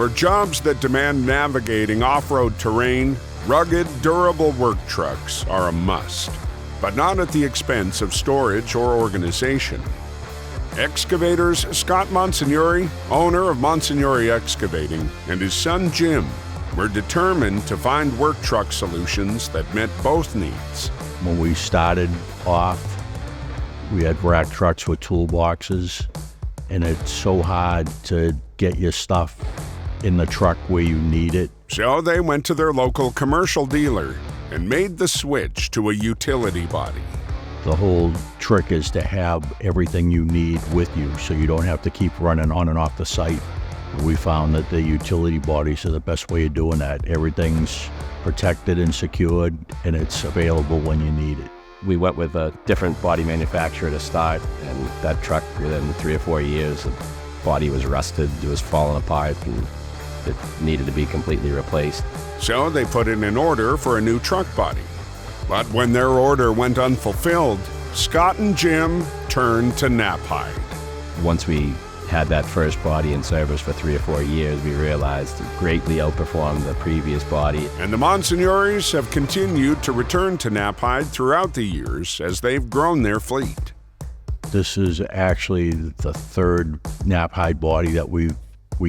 For jobs that demand navigating off-road terrain, rugged, durable work trucks are a must, but not at the expense of storage or organization. Excavators Scott Monsignori, owner of Monsignori Excavating, and his son Jim were determined to find work truck solutions that met both needs. When we started off, we had rack trucks with toolboxes, and it's so hard to get your stuff in the truck where you need it. So they went to their local commercial dealer and made the switch to a utility body. The whole trick is to have everything you need with you so you don't have to keep running on and off the site. We found that the utility bodies are the best way of doing that. Everything's protected and secured, and it's available when you need it. We went with a different body manufacturer to start, and that truck, within 3 or 4 years, the body was rusted, it was falling apart, and it needed to be completely replaced. So they put in an order for a new truck body. But when their order went unfulfilled, Scott and Jim turned to Knapheide. Once we had that first body in service for 3 or 4 years, we realized it greatly outperformed the previous body. And the Monsignoris have continued to return to Knapheide throughout the years as they've grown their fleet. This is actually the third Knapheide body that we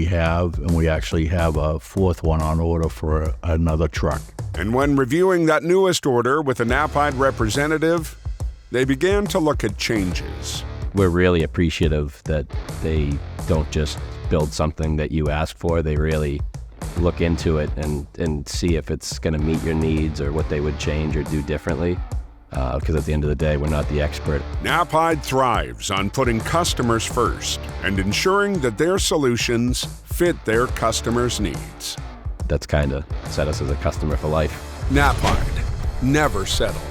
have, and we actually have a fourth one on order for another truck. And when reviewing that newest order with a Knapheide representative, they began to look at changes. We're really appreciative that they don't just build something that you ask for. They really look into it and see if it's going to meet your needs or what they would change or do differently. Because at the end of the day, we're not the expert. Knapheide thrives on putting customers first and ensuring that their solutions fit their customers' needs. That's kind of set us as a customer for life. Knapheide, never settle.